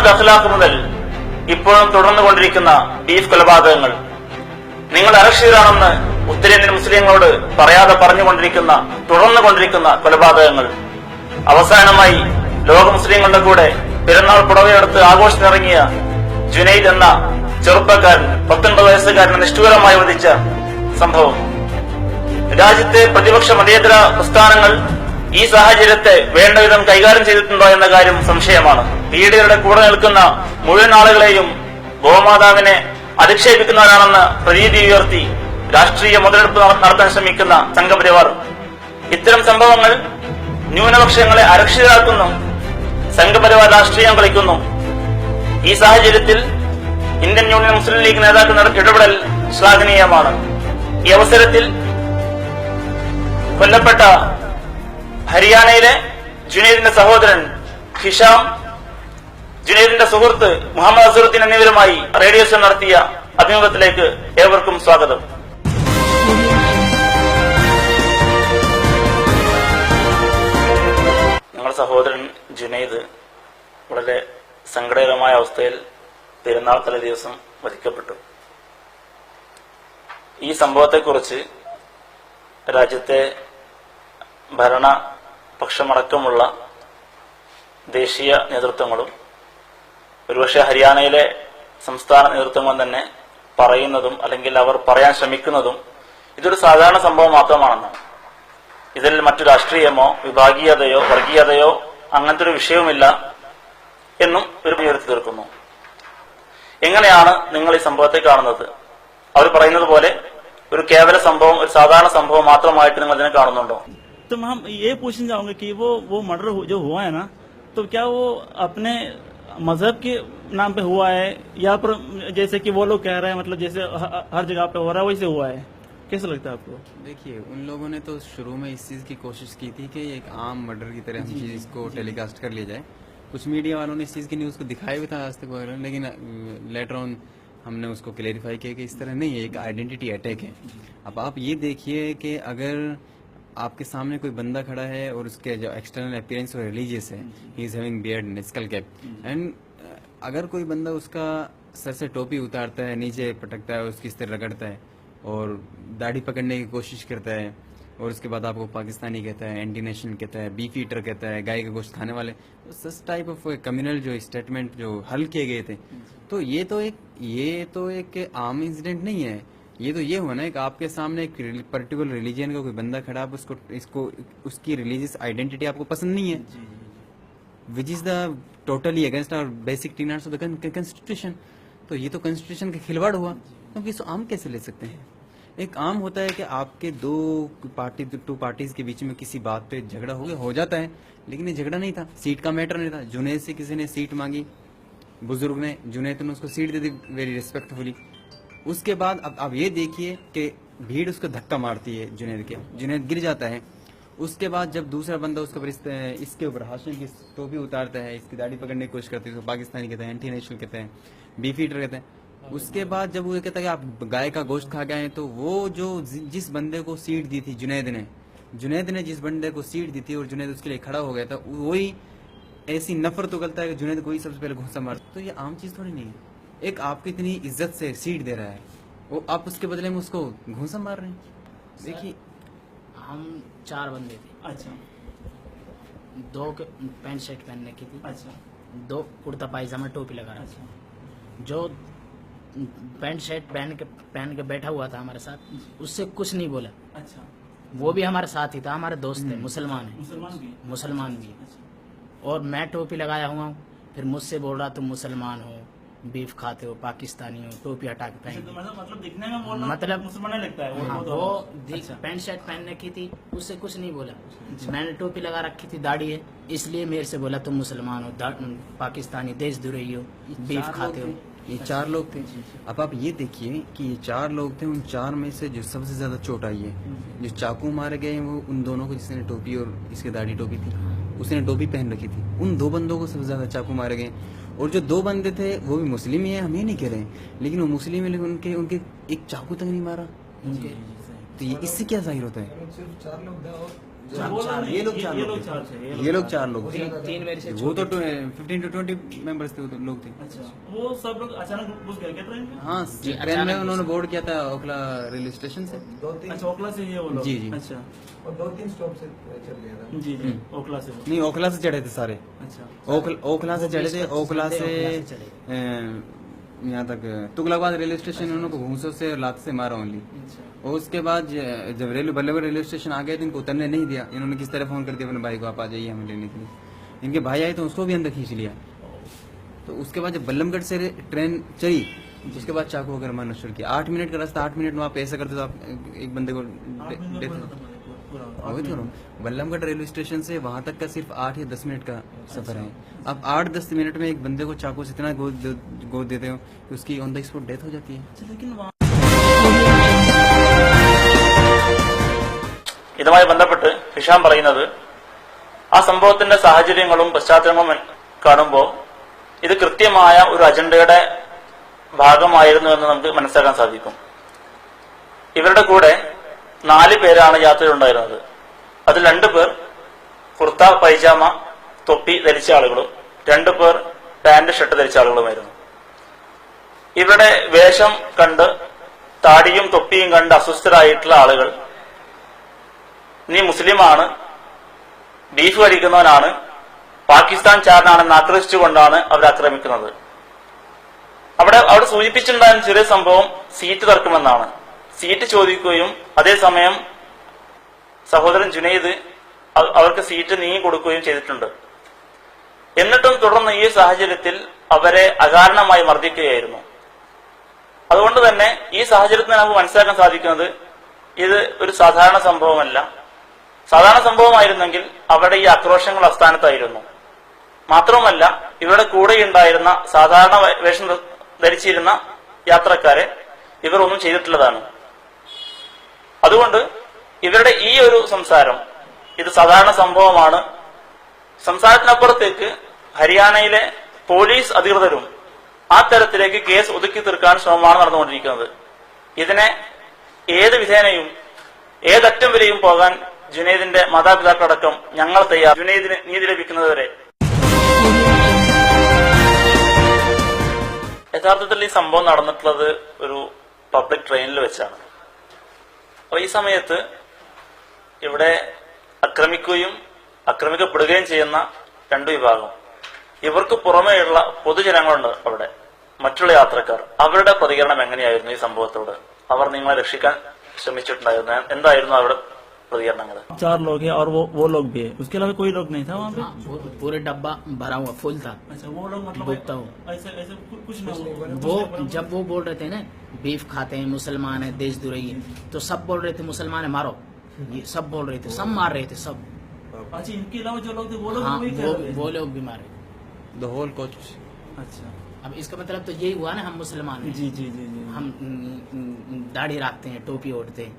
മുഹമ്മദ് അഖ്ലാഖ് മുതൽ ഇപ്പോഴും തുടർന്നുകൊണ്ടിരിക്കുന്ന ബീഫ് കൊലപാതകങ്ങൾ, നിങ്ങൾ അരക്ഷിതരാണെന്ന് ഉത്തരേന്ത്യൻ മുസ്ലിങ്ങളോട് പറയാതെ പറഞ്ഞുകൊണ്ടിരിക്കുന്ന തുടർന്നുകൊണ്ടിരിക്കുന്ന കൊലപാതകങ്ങൾ, അവസാനമായി ലോക മുസ്ലിങ്ങളുടെ കൂടെ പെരുന്നാൾ പുടവയെടുത്ത് ആഘോഷത്തിനിറങ്ങിയ ജുനൈദ് എന്ന ചെറുപ്പക്കാരൻ 19 വയസ്സുകാരനെ നിഷ്ഠൂരമായി വധിച്ച സംഭവം. രാജ്യത്തെ പ്രതിപക്ഷ മതേതര പ്രസ്ഥാനങ്ങൾ ഈ സാഹചര്യത്തെ വേണ്ടവിധം കൈകാര്യം ചെയ്തിട്ടുണ്ടോ എന്ന കാര്യം സംശയമാണ്. പീഡിതരുടെ കൂടെ നിൽക്കുന്ന മുഴുവൻ ആളുകളെയും ഗോമാതാവിനെ അധിക്ഷേപിക്കുന്നവരാണെന്ന് പ്രതീതി ഉയർത്തി രാഷ്ട്രീയ മുതലെടുപ്പ് നടത്താൻ ശ്രമിക്കുന്ന സംഘപരിവാർ ഇത്തരം സംഭവങ്ങൾ ന്യൂനപക്ഷങ്ങളെ അരക്ഷിതരാക്കുന്നു, സംഘപരിവാർ രാഷ്ട്രീയം കളിക്കുന്നു. ഈ സാഹചര്യത്തിൽ ഇന്ത്യൻ യൂണിയൻ മുസ്ലിം ലീഗ് നേതാക്കൾ നടത്തിയ ഇടപെടൽ ശ്ലാഘനീയമാണ്. ഈ അവസരത്തിൽ കൊല്ലപ്പെട്ട ഹരിയാനയിലെ ജുനൈദിന്റെ സഹോദരൻ ഹിഷാം, ജുനൈദിന്റെ സുഹൃത്ത് മുഹമ്മദ് അസറുദ്ദീൻ എന്നിവരുമായി റേഡിയോ സ്റ്റേഷൻ നടത്തിയ അഭിമുഖത്തിലേക്ക് ഏവർക്കും സ്വാഗതം. ഞങ്ങളുടെ സഹോദരൻ ജുനൈദ് വളരെ സങ്കടകരമായ അവസ്ഥയിൽ പെരുന്നാൾ തലേ ദിവസം വധിക്കപ്പെട്ടു. ഈ സംഭവത്തെക്കുറിച്ച് രാജ്യത്തെ ഭരണപക്ഷമടക്കമുള്ള ദേശീയ നേതൃത്വങ്ങളും ഒരുപക്ഷെ ഹരിയാനയിലെ സംസ്ഥാന നേതൃത്വങ്ങളും തന്നെ പറയുന്നതും അല്ലെങ്കിൽ അവർ പറയാൻ ശ്രമിക്കുന്നതും ഇതൊരു സാധാരണ സംഭവം മാത്രമാണെന്നാണ്. ഇതിൽ മറ്റു രാഷ്ട്രീയമോ വിഭാഗീയതയോ വർഗീയതയോ അങ്ങനത്തെ ഒരു വിഷയവുമില്ല എന്നും ഒരു ഉയർത്തി തീർക്കുന്നു. എങ്ങനെയാണ് നിങ്ങൾ ഈ സംഭവത്തെ കാണുന്നത്? അവർ പറയുന്നത് പോലെ ഒരു കേവല സംഭവം, ഒരു സാധാരണ സംഭവം മാത്രമായിട്ട് നിങ്ങൾ ഇതിനെ കാണുന്നുണ്ടോ? तो हम ये पूछना चाहूंगे कि वो मर्डर जो हुआ है ना, तो क्या वो अपने मजहब के नाम पे हुआ है या पर जैसे कि वो लोग कह रहे हैं, मतलब जैसे हर जगह पे हो रहा है वैसे हुआ है? कैसा लगता है आपको? देखिए, उन लोगों ने तो शुरू में इस चीज की कोशिश की थी कि एक आम मर्डर की तरह हम चीज को टेलीकास्ट कर लिया जाए। कुछ मीडिया वालों ने इस चीज की न्यूज को दिखाया भी था आज तक वगैरह, लेकिन लेटर ऑन हमने उसको क्लेरिफाई किया कि इज तरह नहीं है, एक आइडेंटिटी अटैक है। अब आप ये देखिए कि अगर आपके सामने कोई बंदा खड़ा है और उसके जो एक्सटर्नल अपीयरेंस और रिलीजियस है, he is having beard and school cap, and अगर कोई बंदा उसका सर से टोपी उतारता है, नीचे पटकता है, उसकी इस तरह रगड़ता है और दाढ़ी पकड़ने की कोशिश करता है और उसके बाद आपको पाकिस्तानी कहता है, एंटी नेशनल कहता है, बीफ ईटर कहता है, गाय का गोश्त खाने वाले, तो सच टाइप ऑफ कम्युनल जो स्टेटमेंट जो हल किए गए थे, तो ये तो एक आम इंसिडेंट नहीं है। ये तो ये हुआ ना कि आपके सामने एक पर्टिकुलर रिलीजन का कोई बंदा खड़ा, आप इसको उसकी रिलीजियस आइडेंटिटी आपको पसंद नहीं है, which is the totally against our basic tenets of the constitution. तो ये तो कॉन्स्टिट्यूशन का खिलवाड़ हुआ, क्योंकि इसको आम कैसे ले सकते हैं? एक आम होता है कि आपके टू पार्टीज के बीच में किसी बात पे झगड़ा हो जाता है, लेकिन ये झगड़ा नहीं था, सीट का मैटर नहीं था। जुनैद से किसी ने सीट मांगी, बुजुर्ग ने, जुनैद ने उसको सीट दे दी वेरी रिस्पेक्टफुली। उसके बाद अब आप ये देखिए कि भीड़ उसको धक्का मारती है, जुनैद गिर जाता है। उसके बाद जब दूसरा बंदा उसके ऊपर इसके ऊपर हाशिम की टोपी उतारता है, इसकी दाढ़ी पकड़ने की कोशिश करती है, उसको पाकिस्तानी कहते हैं, एंटी नेशनल कहते हैं, बीफ ईटर कहते हैं। उसके बाद जब वो कहता है कि आप गाय का गोश्त खा गए हैं, तो वो जो जिस बंदे को सीट दी थी जुनैद ने जिस बंदे को सीट दी थी और जुनैद उसके लिए खड़ा हो गया था, वही ऐसी नफरत उगलता है कि जुनैद को ही सबसे पहले घुसा मार। तो ये आम चीज थोड़ी नहीं है। एक आपको इतनी इज्जत से सीट दे रहा है, वो आप उसके बदले में उसको घूसा मार रहे हैं। देखिए, हम 4 बंदे थे। अच्छा, 2 पैंट शर्ट पहनने की थी, अच्छा, 2 कुर्ता पायजामा टोपी लगा रहा था। जो पैंट शर्ट पहन के बैठा हुआ था हमारे साथ, उससे कुछ नहीं बोला। अच्छा, वो भी हमारे साथ ही था, हमारे दोस्त थे, मुसलमान है, मुसलमान भी है। और मैं टोपी लगाया हुआ हूँ, फिर मुझसे बोल रहा तुम मुसलमान हो, बीफ खाते हो, पाकिस्तानी हो, टोपी हटा के पहन। मतलब दिखने में मतलब मुसलमान लगता है हाँ, वो वो अच्छा। पैंट शर्ट पहनने की थी, उससे कुछ नहीं बोला। मैंने टोपी लगा रखी थी, दाढ़ी है, इसलिए मेरे से बोला तुम मुसलमान हो, पाकिस्तानी, देशद्रोही हो, बीफ खाते हो। ये 4 लोग थे। अब आप ये देखिए कि ये 4 लोग थे, उन 4 में से जो सबसे ज्यादा चोट आई है, जो चाकू मारे गए वो उन दोनों को, जिसने टोपी और इसकी दाढ़ी टोपी थी, उसने टोपी पहन रखी थी, उन 2 बंदों को सबसे ज्यादा चाकू मारे गए। और जो 2 बंदे थे वो भी मुस्लिम ही है, हम ये नहीं कह रहे हैं, लेकिन वो मुस्लिम है, लेकिन उनके एक चाकू तक नहीं मारा उनके। तो ये इससे क्या जाहिर होता है? ये लोग चार लोग थे। ये लोग 4 लोग थे। तीन मेरे से वो तो 15 to 20 मेंबर्स थे, वो तो लोग थे। अच्छा, वो सब लोग अचानक घुस गए क्या ट्रेन में? हाँ, ट्रेन में उन्होंने बोर्ड किया था ओखला रेलवे स्टेशन से। अच्छा, ओखला से ये वो लोग? जी, जी। अच्छा, और 2-3 स्टॉप से चल गया था। जी जी, ओखला से वो। नहीं, ओखला से चढ़े थे सारे। अच्छा, ओखला से चढ़े थे। ओखला से चले। यहाँ तक तुगलकाबाद रेलवे स्टेशन उनको घूंसों से लात से मारा ओनली। अच्छा, और उसके बाद जब बल्लभगढ़ रेलवे स्टेशन आ गए तो इनको उतरने नहीं दिया। इन्होंने किस तरह फोन कर दिया अपने भाई को, आप आ जाइए हमें लेने के लिए। इनके भाई आए तो उसको भी अंदर खींच लिया। तो उसके बाद जब बल्लभगढ़ से ट्रेन चली, उसके बाद चाकू वगैरह मारना शुरू किया। 8 मिनट का रास्ता, 8 मिनट में आप ऐसा करते तो आप एक बंदे को वही तो बल्लभगढ़ रेलवे स्टेशन से वहां तक का सिर्फ 8 या 10 मिनट का सफर है। अब 8-10 मिनट में एक बंदे को चाकू से इतना गोद देते हो कि उसकी ऑन द स्पॉट डेथ हो जाती है। लेकिन वहाँ ഇതുമായി ബന്ധപ്പെട്ട് ഹിഷാം പറയുന്നത് ആ സംഭവത്തിന്റെ സാഹചര്യങ്ങളും പശ്ചാത്തലങ്ങളും കാണുമ്പോൾ ഇത് കൃത്യമായ ഒരു അജണ്ടയുടെ ഭാഗമായിരുന്നു എന്ന് നമുക്ക് മനസ്സിലാക്കാൻ സാധിക്കും. ഇവരുടെ കൂടെ 4 പേരാണ് യാത്രയിലുണ്ടായിരുന്നത്. അതിൽ 2 പേർ കുർത്ത പൈജാമ തൊപ്പി ധരിച്ച ആളുകളും 2 പേർ പാന്റ് ഷർട്ട് ധരിച്ച ആളുകളുമായിരുന്നു. ഇവരുടെ വേഷം കണ്ട് താടിയും തൊപ്പിയും കണ്ട് അസ്വസ്ഥരായിട്ടുള്ള ആളുകൾ നീ മുസ്ലിമാണ്, ബീഫ് കഴിക്കുന്നവനാണ്, പാകിസ്ഥാൻ ചാരനാണെന്ന് ആക്രമിച്ചുകൊണ്ടാണ് അവർ ആക്രമിക്കുന്നത്. അവിടെ സൂചിപ്പിച്ചിട്ടുണ്ടായിരുന്ന ചെറിയ സംഭവം സീറ്റ് തർക്കമെന്നാണ്. സീറ്റ് ചോദിക്കുകയും അതേസമയം സഹോദരൻ ജുനൈദ് അവർക്ക് സീറ്റ് നീങ്ങി കൊടുക്കുകയും ചെയ്തിട്ടുണ്ട്. എന്നിട്ടും തുടർന്ന് ഈ സാഹചര്യത്തിൽ അവരെ അകാരണമായി മർദ്ദിക്കുകയായിരുന്നു. അതുകൊണ്ട് തന്നെ ഈ സാഹചര്യത്തിൽ നമുക്ക് മനസ്സിലാക്കാൻ സാധിക്കുന്നത് ഇത് ഒരു സാധാരണ സംഭവമല്ല. സാധാരണ സംഭവമായിരുന്നെങ്കിൽ അവിടെ ഈ ആക്രോശങ്ങൾ അസ്ഥാനത്തായിരുന്നു. മാത്രവുമല്ല, ഇവരുടെ കൂടെയുണ്ടായിരുന്ന സാധാരണ വേഷം ധരിച്ചിരുന്ന യാത്രക്കാരെ ഇവർ ഒന്നും ചെയ്തിട്ടുള്ളതാണ്. അതുകൊണ്ട് ഇവരുടെ ഈ ഒരു സംസാരം ഇത് സാധാരണ സംഭവമാണ്. സംസാരത്തിനപ്പുറത്തേക്ക് ഹരിയാനയിലെ പോലീസ് അധികൃതരും ആ തരത്തിലേക്ക് കേസ് ഒതുക്കി തീർക്കാൻ ശ്രമമാണ് നടന്നുകൊണ്ടിരിക്കുന്നത്. ഇതിനെ ഏത് വിധേനയും ഏതറ്റം വരെയും പോകാൻ ജുനൈദിന്റെ മാതാപിതാക്കളടക്കം ഞങ്ങൾ തയ്യാർ. ജുനൈദിന് നീതി ലഭിക്കുന്നതുവരെ. യഥാർത്ഥത്തിൽ ഈ സംഭവം നടന്നിട്ടുള്ളത് ഒരു പബ്ലിക് ട്രെയിനിൽ വെച്ചാണ്. അപ്പൊ ഈ സമയത്ത് ഇവിടെ ആക്രമിക്കുകയും ആക്രമിക്കപ്പെടുകയും ചെയ്യുന്ന 2 വിഭാഗം. ഇവർക്ക് പുറമേയുള്ള പൊതുജനങ്ങളുണ്ട് അവിടെ, മറ്റുള്ള യാത്രക്കാർ. അവരുടെ പ്രതികരണം എങ്ങനെയായിരുന്നു ഈ സംഭവത്തോട്? അവർ നിങ്ങളെ രക്ഷിക്കാൻ ശ്രമിച്ചിട്ടുണ്ടായിരുന്നു? എന്തായിരുന്നു അവരുടെ പ്രതികരണങ്ങൾ? 4 लोग हैं और वो लोग भी है, उसके अलावा कोई लोग नहीं था वहाँ पे? हाँ, पूरे डब्बा भरा हुआ फुल था। अच्छा, वो लोग मतलब भुगता हूँ। ऐसे ऐसे कुछ ना वो जब वो बोल रहे थे ना बीफ खाते हैं, मुसलमान है, देशद्रोही, तो सब बोल रहे थे मुसलमान है मारो, ये सब बोल रहे थे, सब मार रहे थे सब। अच्छा, इनके अलावा जो लोग थे वो लोग हाँ, भी कह रहे थे? वो लोग भी मारे। The whole coach. अच्छा, अब इसका मतलब तो यही हुआ ना, हम मुसलमान हैं, जी जी जी जी। हम दाढ़ी रखते हैं, टोपी ओढ़ते हैं।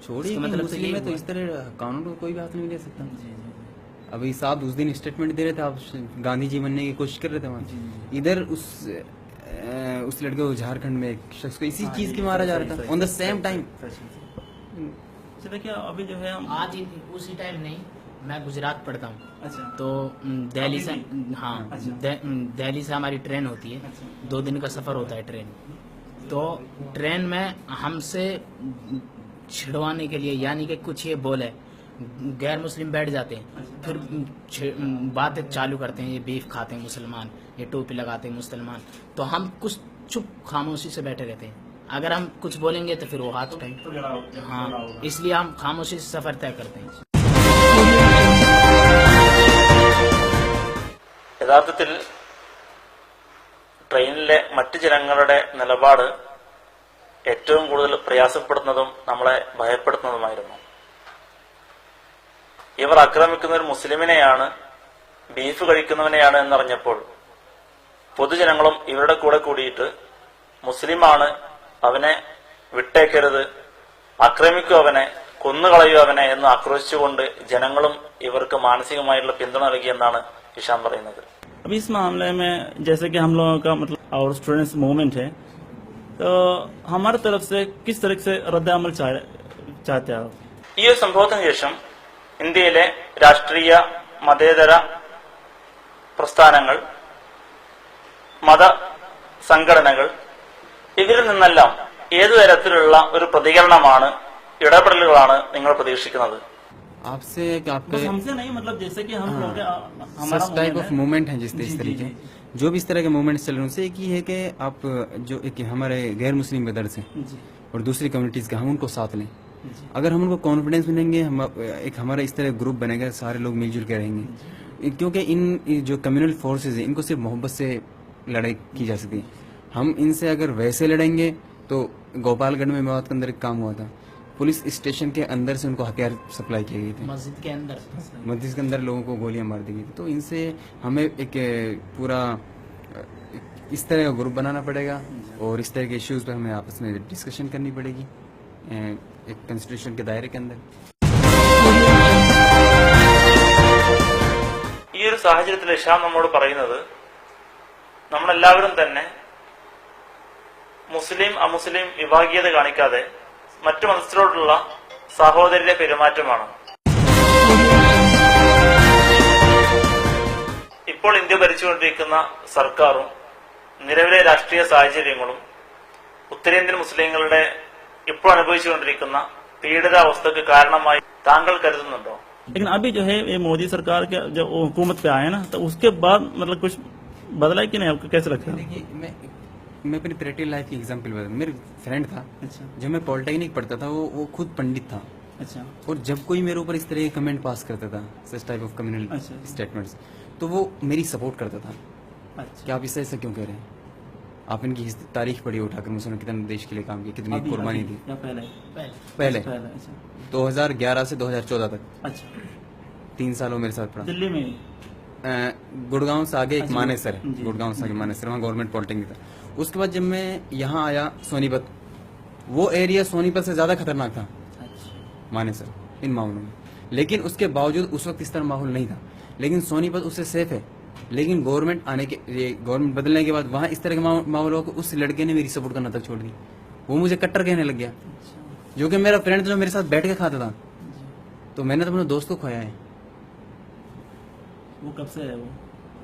छोड़िए इसका मतलब मतलब तो मुस्लिम यही में तो हुआ। इस तरह कानून को कोई भी हाथ नहीं ले सकता। जी जी अभी साहब उस दिन स्टेटमेंट दे रहे थे, आप गांधी जी बनने की कोशिश कर रहे थे वहाँ। इधर उस लड़के को झारखंड में एक शख्स को इसी चीज की मारा जा रहा था ऑन द सेम टाइम। चलिए, क्या अभी जो है हम आज उसी टाइम नहीं, मैं गुजरात पढ़ता हूँ, अच्छा तो दिल्ली से, अभी हाँ अच्छा। दिल्ली से हमारी ट्रेन होती है, अच्छा। 2 दिन का सफर होता है ट्रेन। तो ट्रेन में हमसे छिड़वाने के लिए, यानी कि कुछ ये बोले, गैर मुस्लिम बैठ जाते हैं, फिर बातें चालू करते हैं, ये बीफ खाते हैं मुसलमान, ये टोपी लगाते हैं मुसलमान, तो हम कुछ चुप खामोशी से बैठे रहते हैं। अगर हम कुछ बोलेंगे तो फिर वो हाथ उठाएंगे। तो लड़ा होगा। हाँ, इसलिए हम खामोशी से सफर तय करते हैं। യഥാർത്ഥത്തിൽ ട്രെയിനിലെ മറ്റു ജനങ്ങളുടെ നിലപാട് ഏറ്റവും കൂടുതൽ പ്രയാസപ്പെടുന്നതും നമ്മളെ ഭയപ്പെടുത്തുന്നതുമായിരുന്നു. ഇവർ ആക്രമിക്കുന്ന ഒരു മുസ്ലിമിനെയാണ്, ബീഫ് കഴിക്കുന്നവനെയാണ് എന്നറിഞ്ഞപ്പോൾ പൊതുജനങ്ങളും ഇവരുടെ കൂടെ കൂടിയിട്ട് മുസ്ലിമാണ്, അവനെ വിട്ടേക്കരുത്, ആക്രമിക്കൂ അവനെ, കൊന്നുകളയൂ അവനെ എന്ന് ആക്രോശിച്ചുകൊണ്ട് ജനങ്ങളും ഇവർക്ക് മാനസികമായിട്ടുള്ള പിന്തുണ നൽകിയെന്നാണ് ഹിഷാം പറയുന്നത്. अभी इस मामले में जैसे कि हम लोगों का मतलब और स्टूडेंट्स मूवमेंट है, तो हमारे तरफ से किस तरह से रद्द अमल चाहते हैं आप? ഈ ഒരു സംഭവത്തിന് ശേഷം ഇന്ത്യയിലെ രാഷ്ട്രീയ മതേതര പ്രസ്ഥാനങ്ങൾ, മത സംഘടനകൾ, ഇവരിൽ നിന്നെല്ലാം ഏതു തരത്തിലുള്ള ഒരു പ്രതികരണമാണ്, ഇടപെടലുകളാണ് നിങ്ങൾ പ്രതീക്ഷിക്കുന്നത്? आपसे एक बस आपके हमसे नहीं, मतलब जैसे कि हम लोग हमारा सच टाइप ऑफ मूवमेंट है जिस जी, इस जी, तरीके जी। जो भी इस तरह के मूवमेंट्स चल रहे हैं उनसे एक ही है कि आप जो एक हमारे गैर मुस्लिम ब्रदर्स हैं जी और दूसरी कम्युनिटीज के हम उनको साथ लें। जी अगर हम उनको कॉन्फिडेंस मिलेंगे, हम एक हमारा इस तरह ग्रुप बनेगा, सारे लोग मिलजुल के रहेंगे, क्योंकि इन जो कम्युनल फोर्सेज हैं इनको सिर्फ मोहब्बत से लड़ाई की जा सकती है। हम इनसे अगर वैसे लड़ेंगे तो गोपालगढ़ में मेवात के अंदर एक काम हुआ था, पुलिस स्टेशन के अंदर से उनको हथियार सप्लाई किए गए थे, मस्जिद के अंदर मस्जिद के अंदर लोगों को गोलियां मार दी गई थी। तो इनसे हमें एक पूरा इस तरह का ग्रुप बनाना पड़ेगा और इस तरह के इश्यूज पर हमें आपस में डिस्कशन करनी पड़ेगी एक कॉन्स्टिट्यूशन के दायरे के अंदर। ഈ ഒരു സാഹചര്യത്തിൽ ഇഷാം നമ്മോട് പറയുന്നത്, നമ്മളെല്ലാവരും തന്നെ മുസ്ലിം അമുസ്ലിം വിഭാഗീയത കാണിക്കാതെ മറ്റു മതസ്ഥരോടുള്ള സഹോദര്യ പെരുമാറ്റമാണ്. ഇപ്പോൾ ഇന്ത്യ ഭരിച്ചുകൊണ്ടിരിക്കുന്ന സർക്കാരും നിലവിലെ രാഷ്ട്രീയ സാഹചര്യങ്ങളും ഉത്തരേന്ത്യൻ മുസ്ലിങ്ങളുടെ ഇപ്പോൾ അനുഭവിച്ചുകൊണ്ടിരിക്കുന്ന പീഡിതാവസ്ഥക്ക് കാരണമായി താങ്കൾ കരുതുന്നുണ്ടോ? लेकिन अभी जो है ये मोदी सरकार के जब वो हुकूमत पे आए ना, तो उसके बाद मतलब कुछ बदला है कि नहीं, आपको कैसे लगता है? देखिए मैं अपनी प्रैक्टिकल लाइफ की एग्जांपल बता, मेरे फ्रेंड था अच्छा जब मैं पॉलिटेक्निक पढ़ता था, वो खुद पंडित था, अच्छा और जब कोई मेरे ऊपर इस तरह के कमेंट पास करता था, सच टाइप ऑफ कम्युनल अच्छा। स्टेटमेंट्स, तो वो मेरी सपोर्ट करता था अच्छा। कि आप इससे ऐसा क्यों कह रहे हैं, आप इनकी तारीख पढ़ी उठाकर, मुझे कितना देश के लिए काम किया, कितनी अभी- कुर्बानी अभी दी या पहले पहले पहले अच्छा 2011 से 2014 तक अच्छा 3 सालों मेरे साथ पढ़ा। दिल्ली में ही? गुड़गांव से आगे एक अच्छा, मानेसर है, जी। गुड़गांव से आगे मानेसर, वहाँ गवर्नमेंट पॉलिटेक्निक था। उसके बाद जब मैं यहाँ आया सोनीपत, वो एरिया सोनीपत से ज्यादा खतरनाक था अच्छा मानेसर इन मामलों में, लेकिन उसके बावजूद उस वक्त इस तरह माहौल नहीं था, लेकिन सोनीपत उससे सेफ है। लेकिन गवर्नमेंट आने के गवर्नमेंट बदलने के बाद वहाँ इस तरह के माहौल हो, उस लड़के ने मेरी सपोर्ट करना तक छोड़ दी, वो मुझे कट्टर कहने लग गया, जो कि मेरा फ्रेंड जो मेरे साथ बैठ के खाता था, तो मैंने तो अपने दोस्त को खोया है। वो कब से है वो?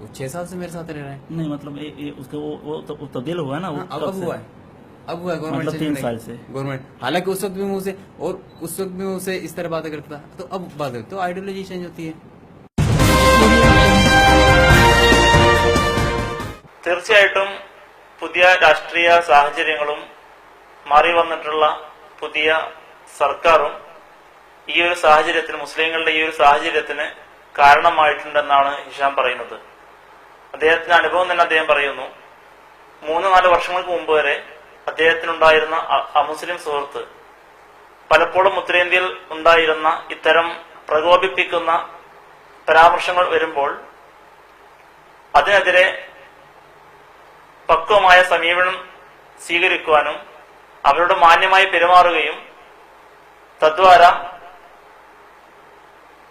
वो 6 साल से मेरे साथ रह रहा है। नहीं मतलब ये उसका वो तो तब्दील हुआ है ना, वो हाँ, कब अब से? हुआ है, अब हुआ है गवर्नमेंट मतलब 3 साल से। गवर्नमेंट, हालांकि उस वक्त भी मुझसे और उस वक्त भी मुझसे इस तरह बातें करता था, तो अब बात है, तो आइडियोलॉजी चेंज होती है। തീർച്ചയായിട്ടും പുതിയ രാഷ്ട്രീയ സാഹചര്യങ്ങളും മാറി വന്നിട്ടുള്ള പുതിയ സർക്കാരും ഈ ഒരു സാഹചര്യത്തിന്, മുസ്ലിങ്ങളുടെ ഈ ഒരു സാഹചര്യത്തിന് കാരണമായിട്ടുണ്ടെന്നാണ് ഹിഷാം പറയുന്നത്. അദ്ദേഹത്തിന്റെ അനുഭവം തന്നെ അദ്ദേഹം പറയുന്നു. 3-4 വർഷങ്ങൾക്ക് മുമ്പ് വരെ അദ്ദേഹത്തിനുണ്ടായിരുന്ന അമുസ്ലിം സുഹൃത്ത് പലപ്പോഴും ഉത്തരേന്ത്യയിൽ ഉണ്ടായിരുന്ന ഇത്തരം പ്രകോപിപ്പിക്കുന്ന പരാമർശങ്ങൾ വരുമ്പോൾ അതിനെതിരെ പക്വമായ സമീപനം സ്വീകരിക്കുവാനും അവരോട് മാന്യമായി പെരുമാറുകയും തദ്വാര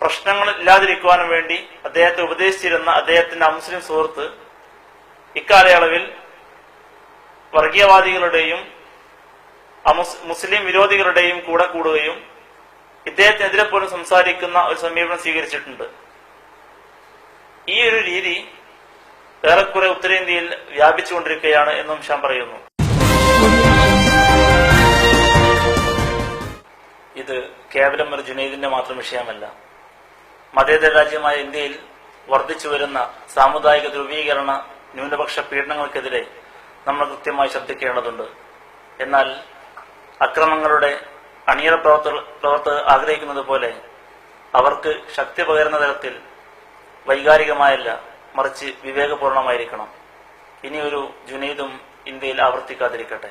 പ്രശ്നങ്ങൾ ഇല്ലാതിരിക്കുവാനും വേണ്ടി അദ്ദേഹത്തെ ഉപദേശിച്ചിരുന്ന അദ്ദേഹത്തിന്റെ അമുസ്ലിം സുഹൃത്ത് ഇക്കാലയളവിൽ വർഗീയവാദികളുടെയും മുസ്ലിം വിരോധികളുടെയും കൂടെ കൂടുകയും ഇദ്ദേഹത്തിനെതിരെ പോലും സംസാരിക്കുന്ന ഒരു സമീപനം സ്വീകരിച്ചിട്ടുണ്ട്. ഈ ഒരു രീതി ഏറെക്കുറെ ഉത്തരേന്ത്യയിൽ വ്യാപിച്ചുകൊണ്ടിരിക്കുകയാണ് എന്നും ഷാം പറയുന്നു. ഇത് കേവലം ഒരു ജുനൈദിന്റെ മാത്രം വിഷയമല്ല. മതേതര രാജ്യമായ ഇന്ത്യയിൽ വർദ്ധിച്ചു വരുന്ന സാമുദായിക ധ്രുവീകരണ ന്യൂനപക്ഷ പീഡനങ്ങൾക്കെതിരെ നമ്മൾ കൃത്യമായി ശ്രദ്ധിക്കേണ്ടതുണ്ട്. എന്നാൽ അക്രമങ്ങളുടെ അണിയറ പ്രവർത്തകർ ആഗ്രഹിക്കുന്നത് പോലെ അവർക്ക് ശക്തി പകരുന്ന തരത്തിൽ വൈകാരികമായല്ല, മറിച്ച് വിവേകപൂർണമായിരിക്കണം. ഇനിയൊരു ജുനൈദും ഇന്ത്യയിൽ ആവർത്തിക്കാതിരിക്കട്ടെ.